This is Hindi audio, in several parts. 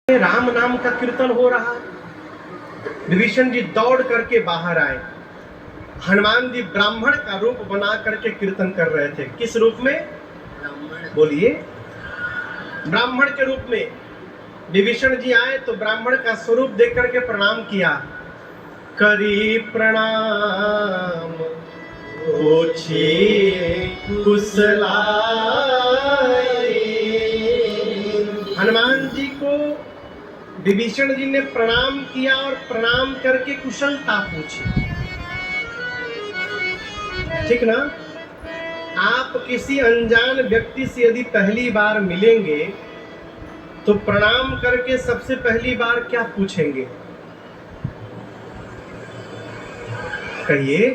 राम नाम का कीर्तन हो रहा। विभीषण जी दौड़ करके बाहर आए। हनुमान जी ब्राह्मण का रूप बना करके कीर्तन कर रहे थे। किस रूप में? बोलिए। ब्राह्मण के रूप में विभीषण जी आए तो ब्राह्मण का स्वरूप देख करके प्रणाम किया। करी प्रणाम पूछी कुशलाई। हनुमान जी को विभीषण जी ने प्रणाम किया और प्रणाम करके कुशलता पूछी। ठीक ना? आप किसी अनजान व्यक्ति से यदि पहली बार मिलेंगे तो प्रणाम करके सबसे पहली बार क्या पूछेंगे? कहिए।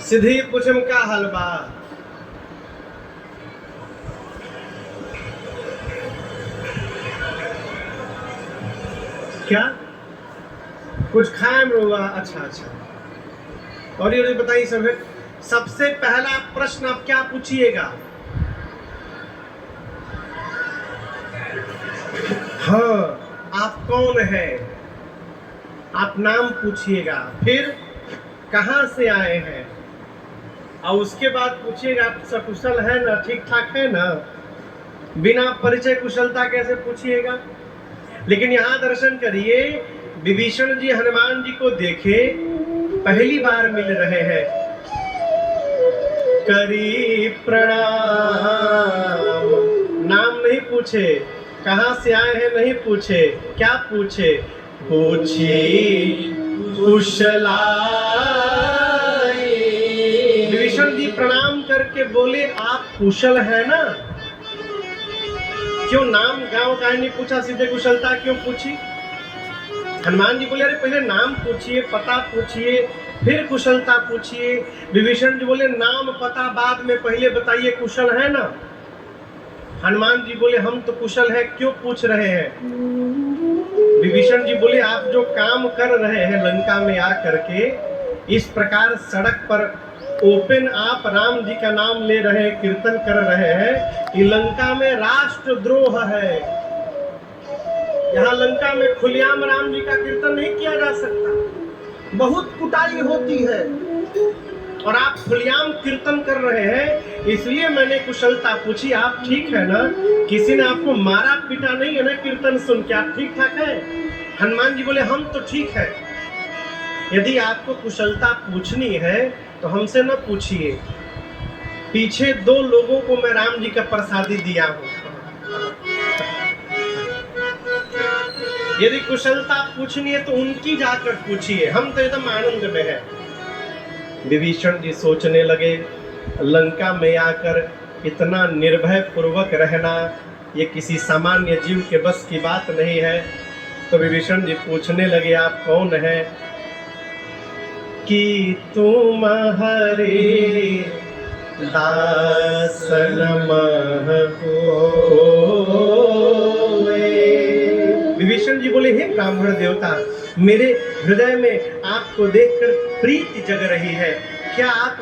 सीधे पूछम का हलवा। क्या कुछ खाए हुआ? अच्छा। और ये बताइए सबसे पहला प्रश्न आप क्या पूछिएगा? हाँ, आप कौन है? आप नाम पूछिएगा। फिर कहाँ से आए हैं, और उसके बाद पूछिएगा आप सकुशल है ना, ठीक ठाक है ना। बिना परिचय कुशलता कैसे पूछिएगा? लेकिन यहाँ दर्शन करिए, विभीषण जी हनुमान जी को देखे, पहली बार मिल रहे हैं। करी प्रणाम, नाम नहीं पूछे, कहाँ से आए हैं नहीं पूछे, क्या पूछे? पूछी कुशलाई। विभीषण जी प्रणाम करके बोले, आप कुशल है ना? क्यों नाम गांव का नहीं पूछा, सीधे कुशलता क्यों पूछी? हनुमान जी बोले, अरे पहले नाम पूछिए, पता पूछिए, फिर कुशलता पूछिए। विभीषण जी बोले, नाम पता बाद में, पहले बताइए कुशल है ना? हनुमान जी बोले, हम तो कुशल है, क्यों पूछ रहे हैं? विभीषण जी बोले, आप जो काम कर रहे हैं लंका में आकर के, इस प्रकार सड़क पर ओपन आप राम जी का नाम ले रहे हैं, कीर्तन कर रहे हैं, कि लंका में राष्ट्रद्रोह है। यहाँ लंका में खुलेआम राम जी का कीर्तन नहीं किया जा सकता, बहुत कुटाई होती है, और आप खुलेआम कीर्तन कर रहे हैं, इसलिए मैंने कुशलता पूछी। आप ठीक है ना? किसी ने आपको मारा पीटा नहीं है ना कीर्तन सुन के? आप ठीक ठाक है? हनुमान जी बोले, हम तो ठीक है। यदि आपको कुशलता पूछनी है तो हमसे न पूछिए, पीछे 2 लोगों को मैं राम जी का प्रसादी दिया हूं। यदि कुशलता पूछनी है तो उनकी जाकर पूछिए, हम तो एकदम आनंद में हैं। विभीषण जी सोचने लगे, लंका में आकर इतना निर्भय पूर्वक रहना ये किसी सामान्य जीव के बस की बात नहीं है। तो विभीषण जी पूछने लगे, आप कौन हैं? कि तुम हरे दासन विभीषण जी बोले, हे ब्राह्मण देवता, मेरे हृदय में आपको देखकर प्रीति जग रही है। क्या आप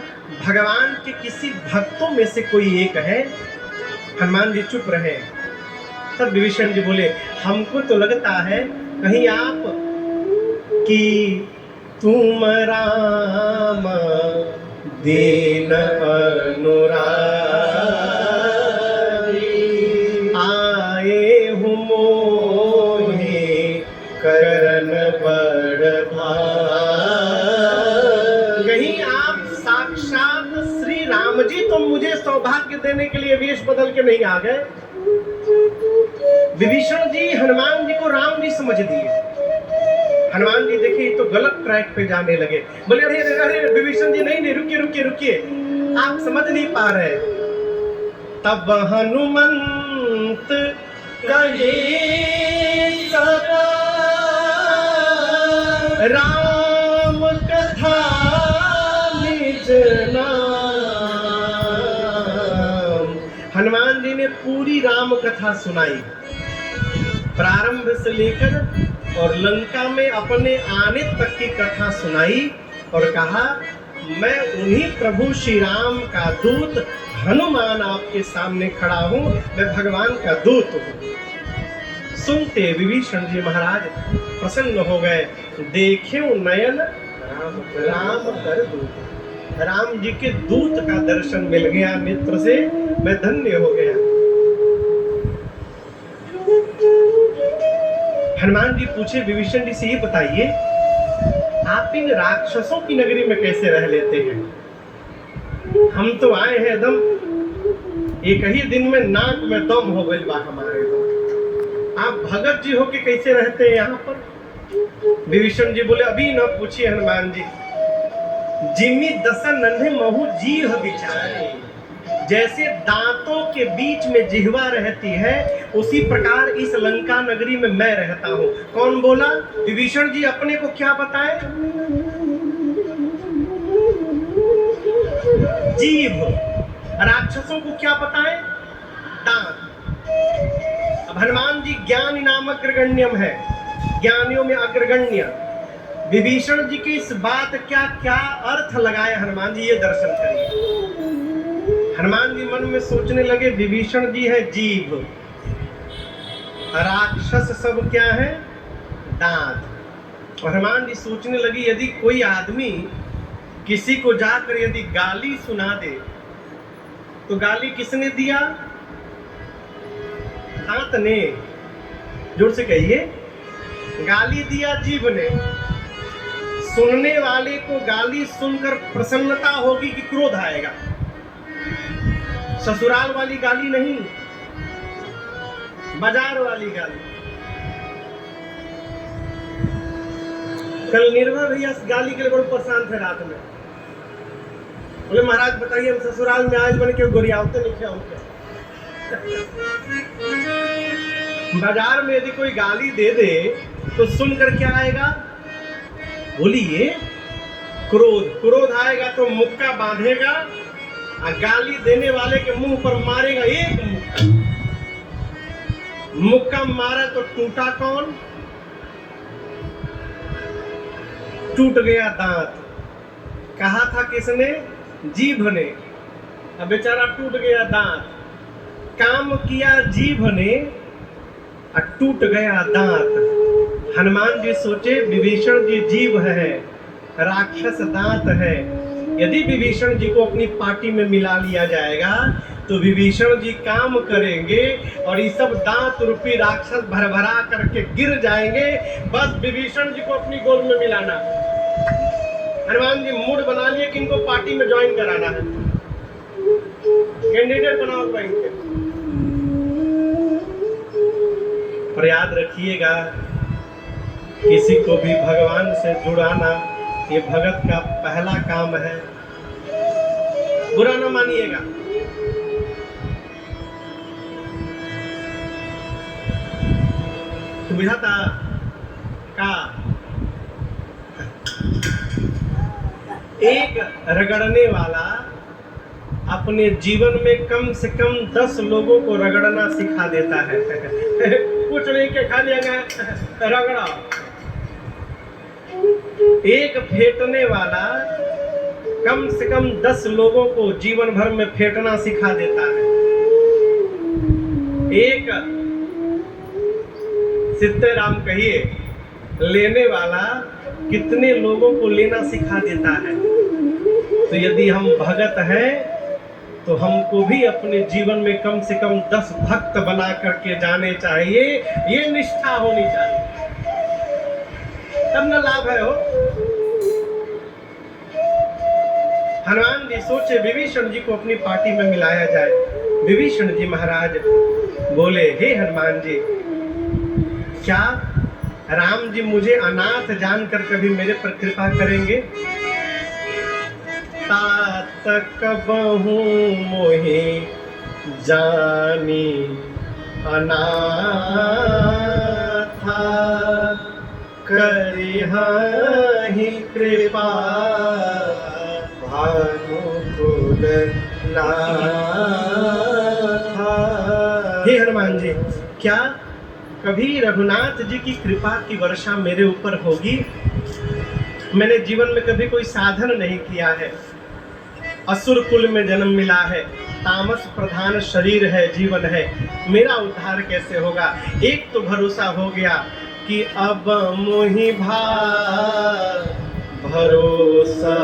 भगवान के किसी भक्तों में से कोई एक है? हनुमान जी चुप रहे। तब विभीषण जी बोले, हमको तो लगता है कहीं आप कि तुम राम दीन अनुरागी, आए हो मोहे करन बड़ भाग। कहीं आप साक्षात श्री राम जी तो मुझे सौभाग्य देने के लिए वेश बदल के नहीं आ गए? विभीषण जी हनुमान जी को राम जी समझ दिए। हनुमान जी देखिए तो गलत ट्रैक पे जाने लगे। बोले, अरे विभीषण जी, नहीं रुकिए, आप समझ नहीं पा रहे। तब हनुमंत कहे सदा राम कथा निज नाम। हनुमान जी ने पूरी राम कथा सुनाई, प्रारंभ से लेकर और लंका में अपने आने तक की कथा सुनाई, और कहा, मैं उन्हीं प्रभु श्री राम का दूत हनुमान आपके सामने खड़ा हूं, मैं भगवान का दूत हूं। सुनते विभीषण जी महाराज प्रसन्न हो गए। देखे नयन राम कर दूत, राम जी के दूत का दर्शन मिल गया नेत्र से, मैं धन्य हो गया। हनुमान जी पूछे विभीषण जी से, ये बताइए आप इन राक्षसों की नगरी में कैसे रह लेते हैं? हम तो आए हैं एकदम एक ही दिन में नाक में दम हो गई बा हमारे लोग। आप भगत जी हो के कैसे रहते हैं यहाँ पर? विभीषण जी बोले, अभी न पूछिए हनुमान जी, जिमी दसन नन्हे महु जीह बिचारे, जैसे दांतों के बीच में जिह्वा रहती है उसी प्रकार इस लंका नगरी में मैं रहता हूँ। कौन बोला? विभीषण जी अपने को क्या बताए? जीभ। राक्षसों को क्या बताए? दांत। अब हनुमान जी ज्ञान नाम अग्रगण्यम है, ज्ञानियों में अग्रगण्य। विभीषण जी की इस बात क्या क्या अर्थ लगाए हनुमान जी, ये दर्शन करिए। हनुमान जी मन में सोचने लगे, विभीषण जी है जीभ, राक्षस सब क्या है? दांत। और हनुमान जी सोचने लगी, यदि कोई आदमी किसी को जाकर यदि गाली सुना दे तो गाली किसने दिया? दांत ने। जोर से कहिए, गाली दिया जीभ ने। सुनने वाले को गाली सुनकर प्रसन्नता होगी कि क्रोध आएगा? ससुराल वाली गाली नहीं, बाजार वाली गाली। कल निर्भय भैया गाली के लिए बड़े परेशान थे रात में। बोले महाराज बताइए, हम ससुराल में आए बन के गोरियावते नहीं क्या होते? बाजार में यदि कोई गाली दे दे तो सुनकर क्या आएगा? बोलिए, क्रोध। क्रोध आएगा तो मुक्का बांधेगा और गाली देने वाले के मुंह पर मारेगा एक मुक्का। मुक्का मारा तो टूटा कौन? टूट गया दांत। कहा था किसने? जीभ ने। अब बेचारा टूट गया दांत। काम किया जीभ ने और टूट गया दांत। हनुमान जी सोचे, विभीषण जी जीभ है, राक्षस दांत है। यदि विभीषण जी को अपनी पार्टी में मिला लिया जाएगा तो विभीषण जी काम करेंगे और ये सब दांत रूपी राक्षस भरभरा करके गिर जाएंगे। बस विभीषण जी को अपनी गोद में मिलाना। हनुमान जी मूड बना लिए कि इनको पार्टी में ज्वाइन कराना है, कैंडिडेट बनाओ बैंक के। पर याद रखिएगा, किसी को भी भगवान से जुड़ाना ये भगत का पहला काम है। बुरा ना मानिएगा। सुविधा था का एक रगड़ने वाला अपने जीवन में कम से कम 10 लोगों को रगड़ना सिखा देता है। कुछ नहीं के खा लिया रगड़ा। एक फेंटने वाला कम से कम 10 लोगों को जीवन भर में फेंटना सिखा देता है। एक सीताराम कहिए, लेने वाला कितने लोगों को लेना सिखा देता है। तो यदि हम भगत हैं तो हमको भी अपने जीवन में कम से कम 10 भक्त बना करके जाने चाहिए। ये निष्ठा होनी चाहिए, तब न लाभ है हो। हनुमान जी सोचे विभीषण जी को अपनी पार्टी में मिलाया जाए। विभीषण जी महाराज बोले, हे हनुमान जी, क्या राम जी मुझे अनाथ जानकर कभी मेरे पर कृपा करेंगे? तात कबहू मोहे जानी अनाथा, करिहि कृपा भानुकुल नाथा। हे हनुमान जी, क्या कभी रघुनाथ जी की कृपा की वर्षा मेरे ऊपर होगी? मैंने जीवन में कभी कोई साधन नहीं किया है, असुर कुल में जन्म मिला है, तामस प्रधान शरीर है, जीवन है, मेरा उद्धार कैसे होगा। एक तो भरोसा हो गया कि अब मोहि भार भरोसा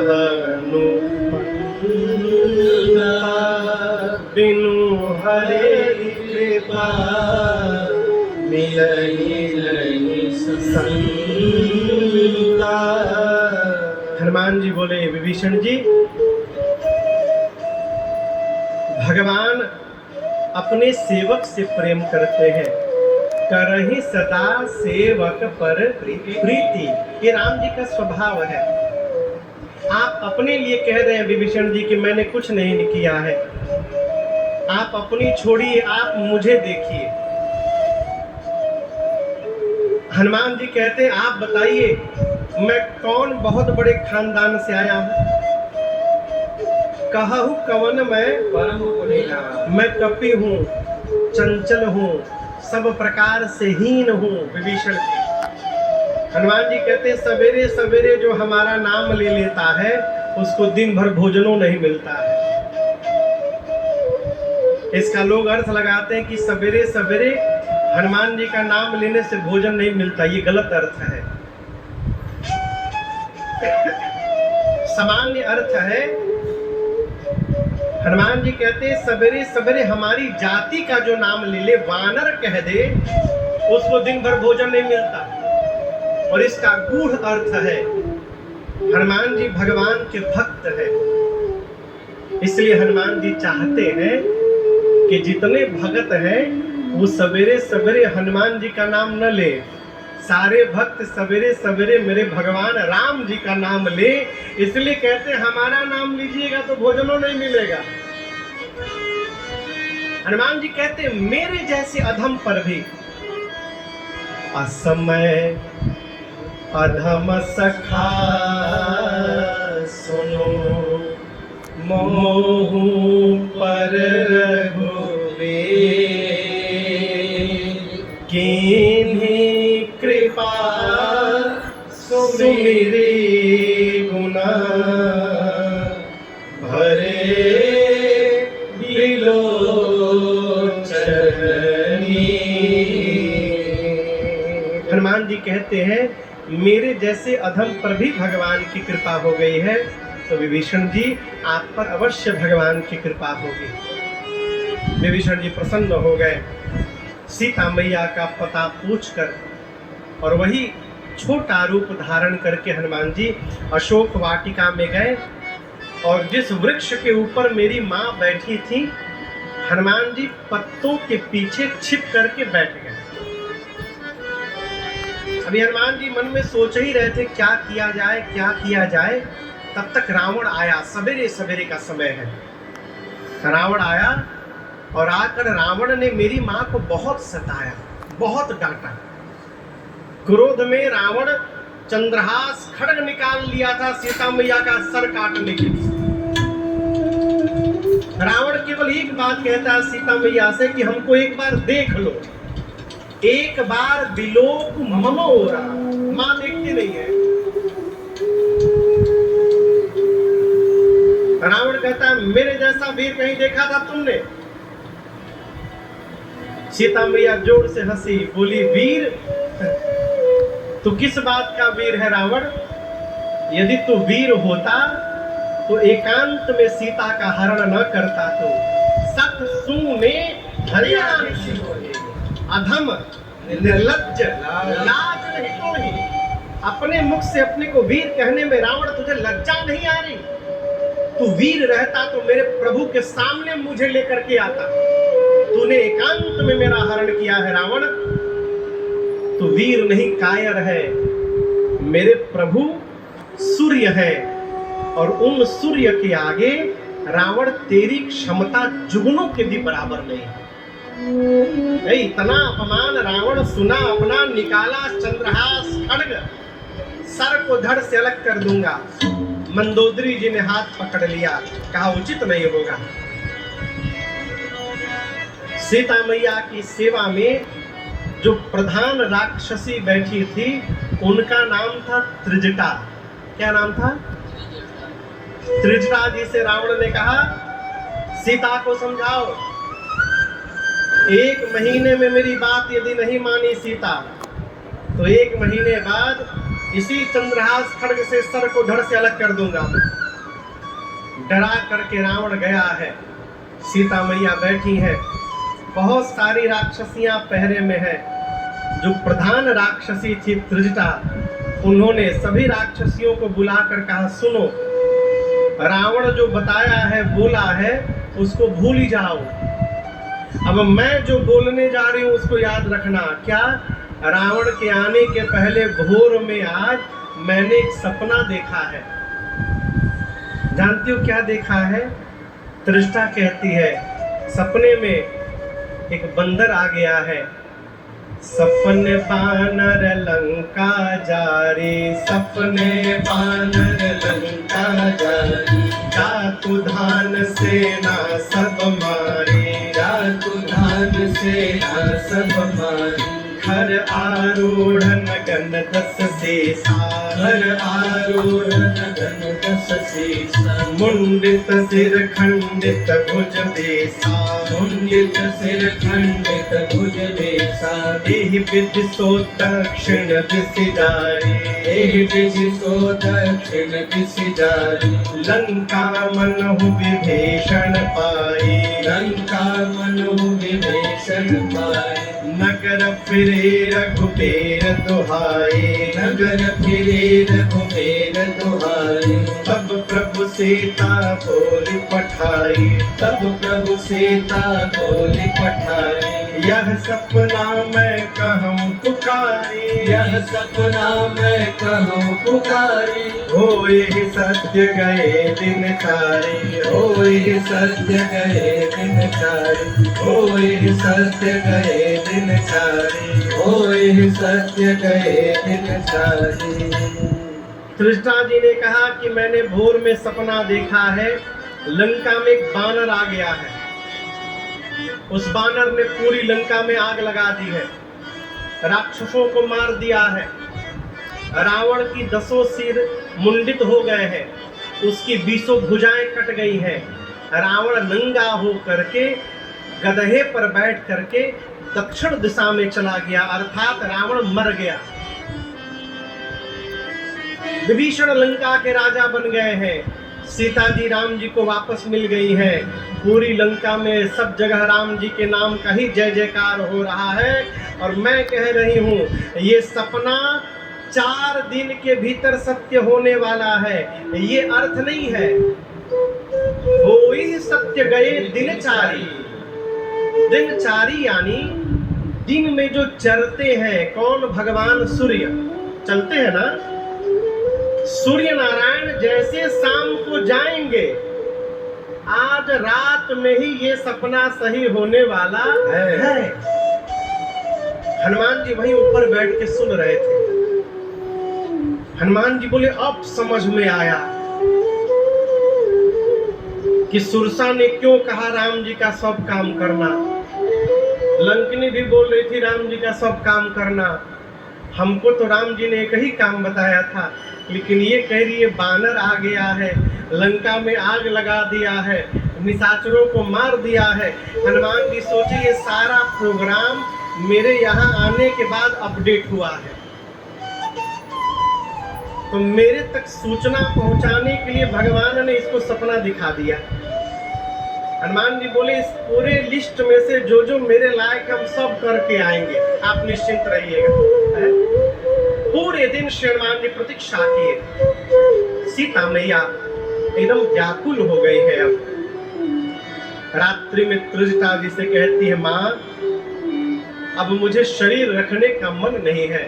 बिनु हरे कृपा मिलहि संता। हनुमान जी बोले, विभीषण जी, भगवान अपने सेवक से प्रेम करते हैं, करहि सदा सेवक पर प्रीति, ये राम जी का स्वभाव है। आप अपने लिए कह रहे हैं विभीषण जी कि मैंने कुछ नहीं किया है, आप अपनी छोड़िए, आप मुझे देखिए। हनुमान जी कहते हैं, आप बताइए मैं कौन बहुत बड़े खानदान से आया हूं, कहूं कवन मैं कपि हूं, चंचल हूं, सब प्रकार से हीन हूं। विभीषण जी, हनुमान जी कहते हैं, सवेरे सवेरे जो हमारा नाम ले लेता है उसको दिन भर भोजनों नहीं मिलता है। इसका लोग अर्थ लगाते हैं कि सवेरे सवेरे हनुमान जी का नाम लेने से भोजन नहीं मिलता, ये गलत अर्थ है। सामान्य अर्थ है, हनुमान जी कहते हैं सवेरे सवेरे हमारी जाति का जो नाम ले ले, वानर कह दे, उसको दिन भर भोजन नहीं मिलता। और इसका गूढ़ अर्थ है, हनुमान जी भगवान के भक्त हैं, इसलिए हनुमान जी चाहते हैं कि जितने भक्त हैं वो सवेरे सवेरे हनुमान जी का नाम न ले, सारे भक्त सवेरे सवेरे मेरे भगवान राम जी का नाम ले। इसलिए कहते हैं हमारा नाम लीजिएगा तो भोजनों नहीं मिलेगा। हनुमान जी कहते हैं मेरे जैसे अधम पर भी असमय अधम सखा सुनो, मोहु पर रघुवीर कीन्ही कृपा सुमिरी गुना, भरे बिलोचनी। हनुमान जी कहते हैं मेरे जैसे अधम पर भी भगवान की कृपा हो गई है, तो विभीषण जी आप पर अवश्य भगवान की कृपा होगी। विभीषण जी प्रसन्न हो गए, सीता मैया का पता पूछकर, और वही छोटा रूप धारण करके हनुमान जी अशोक वाटिका में गए, और जिस वृक्ष के ऊपर मेरी माँ बैठी थी, हनुमान जी पत्तों के पीछे छिप करके बैठ गए। अभी हनुमान जी मन में सोच ही रहे थे क्या किया जाए, क्या किया जाए, तब तक रावण आया। सवेरे सवेरे का समय है, रावण आया, और आकर रावण ने मेरी माँ को बहुत सताया, बहुत डांटा। क्रोध में रावण चंद्रहास खड्ग निकाल लिया था सीता मैया का सर काटने के लिए। रावण केवल एक बात कहता है सीता मैया से कि हमको एक बार देख लो, एक बार विलोक ममोरा। माँ देखती नहीं है। रावण कहता है मेरे जैसा वीर कहीं देखा था तुमने? सीता मैया जोर से हंसी, बोली वीर? तू किस बात का वीर है रावण? यदि तू वीर होता तो एकांत में सीता का हरण न करता। तो सत सूने अधम निर्लज्ज लाज नहीं तोड़ी। अपने मुख से अपने को वीर कहने में रावण तुझे लज्जा नहीं आ रही? तू वीर रहता तो मेरे प्रभु के सामने मुझे लेकर के आता। तूने एकांत में मेरा हरण किया है रावण। तू वीर नहीं कायर है। मेरे प्रभु सूर्य है, और उन सूर्य के आगे रावण तेरी क्षमता जुगनों के भी बराबर नहीं। इतना अपमान रावण सुना, अपना निकाला चंद्रहास खड्ग, सर को धड़ से अलग कर दूंगा। मंदोदरी जी ने हाथ पकड़ लिया, कहा उचित नहीं होगा। सीता मैया की सेवा में जो प्रधान राक्षसी बैठी थी उनका नाम था त्रिजटा। क्या नाम था? त्रिजटा जी से रावण ने कहा सीता को समझाओ। 1 महीने में मेरी बात यदि नहीं मानी सीता, तो 1 महीने बाद इसी चंद्रहास खड्ग से सर को धड़ से अलग कर दूंगा। डरा करके रावण गया है। सीता मैया बैठी है, बहुत सारी राक्षसियां पहरे में है। जो प्रधान राक्षसी थी त्रिजटा, उन्होंने सभी राक्षसियों को बुलाकर कहा, सुनो, रावण जो बताया है, बोला है, उसको भूल ही जाओ। अब मैं जो बोलने जा रही हूँ उसको याद रखना। क्या? रावण के आने के पहले भोर में आज मैंने एक सपना देखा है। जानती हो क्या देखा है? त्रिष्टा कहती है, सपने में एक बंदर आ गया है। सपने बानर लंका जारी, सपने बानर लंका जारी, जातु धान सेना सब मारी, जातु धान सेना सब मारी, हर आरूढ़ गन 10 सीसा, हर आरूढ़ गन 10 सीसा, मुंडित सिर खंडित भुज बेसा, मुंडित सिर खंडित भुज बेसा, एहि विधि सो दक्षिण दिशि जारी, एहि विधि सो दक्षिण दिशि जारी, लंका मनहु विभीषण पाई, लंका मनहु विभीषण पाई, नगर फिरे रघुबीर दुहाई, नगर फिरे रघुबीर दुहाई, तब प्रभु सीता बोली पठाई, तब प्रभु सीता बोली पठाई, यह सपना मैं कहूँ पुकारी, यह सपना मैं कहूँ पुकारी, होए सत्य गए दिन सारे, होए सत्य गए दिन सारे, होए सत्य गए दिन सारे, होए सत्य गए दिन सारे। त्रिष्टा जी ने कहा कि मैंने भोर में सपना देखा है, लंका में एक बानर आ गया है। उस बानर ने पूरी लंका में आग लगा दी है, राक्षसों को मार दिया है, रावण की 10 सिर मुंडित हो गए हैं, उसकी 20 भुजाएं कट गई हैं। रावण नंगा हो करके गधे पर बैठ करके दक्षिण दिशा में चला गया, अर्थात रावण मर गया। विभीषण लंका के राजा बन गए हैं। सीता जी राम जी को वापस मिल गई है। पूरी लंका में सब जगह राम जी के नाम का ही जय जयकार हो रहा है। और मैं कह रही हूँ, ये सपना 4 दिन के भीतर सत्य होने वाला है। ये अर्थ नहीं है होई सत्य गए दिनचारी। दिनचारी यानी दिन में जो चरते हैं, कौन? भगवान सूर्य चलते हैं ना। सूर्य नारायण जैसे शाम को जाएंगे, आज रात में ही ये सपना सही होने वाला है। हनुमान जी वहीं ऊपर बैठ के सुन रहे थे। हनुमान जी बोले, अब समझ में आया कि सुरसा ने क्यों कहा राम जी का सब काम करना। लंकिनी भी बोल रही थी राम जी का सब काम करना। हमको तो राम जी ने एक ही काम बताया था, लेकिन ये कह रही है बानर आ गया है, लंका में आग लगा दिया है, निशाचरों को मार दिया है। हनुमान जी सोचे ये सारा प्रोग्राम मेरे यहाँ आने के बाद अपडेट हुआ है, तो मेरे तक सूचना पहुंचाने के लिए भगवान ने इसको सपना दिखा दिया। हनुमान जी बोले, इस पूरे लिस्ट में से जो जो मेरे लायक हम सब करके आएंगे, आप निश्चिंत रहिएगा। पूरे दिन श्री हनुमान जी प्रतीक्षा किए। सीता मैया एकदम व्याकुल हो गई है। अब रात्रि में त्रिजटा जी से कहती है, माँ अब मुझे शरीर रखने का मन नहीं है,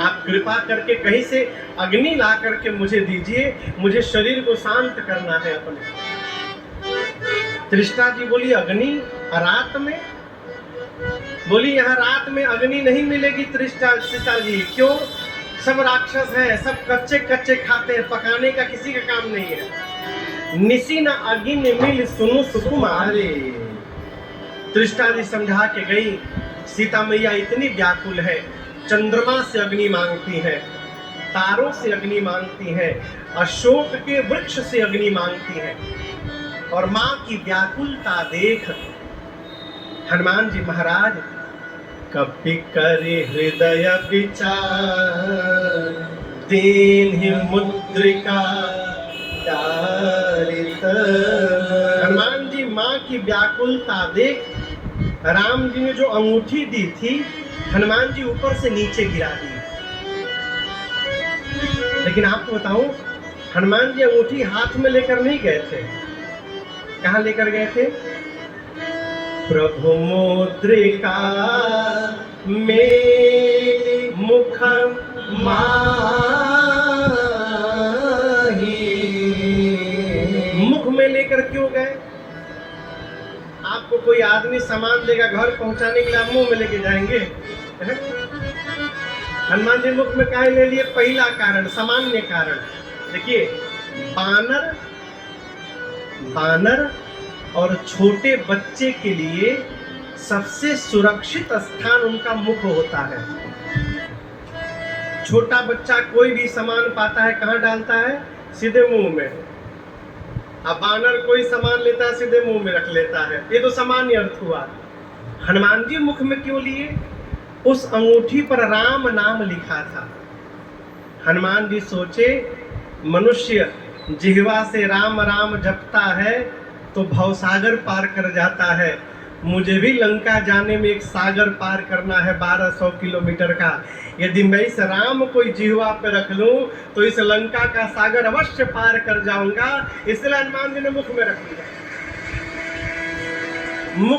आप कृपा करके कहीं से अग्नि ला करके मुझे दीजिए, मुझे शरीर को शांत करना है अपने। त्रिष्टा जी बोली, अग्नि रात में? बोली, यहाँ रात में अग्नि नहीं मिलेगी त्रिष्टा जी। क्यों? सब राक्षस हैं, सब कच्चे कच्चे खाते हैं, पकाने का किसी का काम नहीं है। निसी न अग्नि मिल सुनु सुकुमारी। त्रिष्टा जी समझा के गई। सीता मैया इतनी व्याकुल है, चंद्रमा से अग्नि मांगती है, तारों से अग्नि मांगती है, अशोक के वृक्ष से अग्नि मांगती है। और माँ की व्याकुलता देख हनुमान जी महाराज कपि करे हृदय विचार दीन्हि मुद्रिका डारित। हनुमान जी माँ की व्याकुलता देख राम जी ने जो अंगूठी दी थी हनुमान जी ऊपर से नीचे गिरा दी। लेकिन आपको बताऊं हनुमान जी अंगूठी हाथ में लेकर नहीं गए थे। कहां लेकर गए थे? प्रभु मुद्रिका में मुख माही। मुख में लेकर क्यों गए? आपको कोई आदमी सामान देगा घर पहुंचाने के लिए आप मुंह में लेके जाएंगे? हनुमान जी मुख में काहे ले लिए? पहला कारण सामान्य कारण देखिए, बानर और छोटे बच्चे के लिए सबसे सुरक्षित स्थान उनका मुख होता है। छोटा बच्चा कोई भी सामान पाता है कहाँ डालता है? सीधे मुंह में। अब बानर कोई सामान लेता है सीधे मुंह में रख लेता है। ये तो सामान्य अर्थ हुआ। हनुमान जी मुख में क्यों लिए? उस अंगूठी पर राम नाम लिखा था। हनुमान जी सोचे मनुष्य जिह्वा से राम राम जपता है तो भवसागर पार कर जाता है। मुझे भी लंका जाने में एक सागर पार करना है 1200 किलोमीटर का। यदि मैं इस राम को जिह्वा पे रख लूं तो इस लंका का सागर अवश्य पार कर जाऊंगा। इसलिए हनुमान जी ने मुख में रख लिया।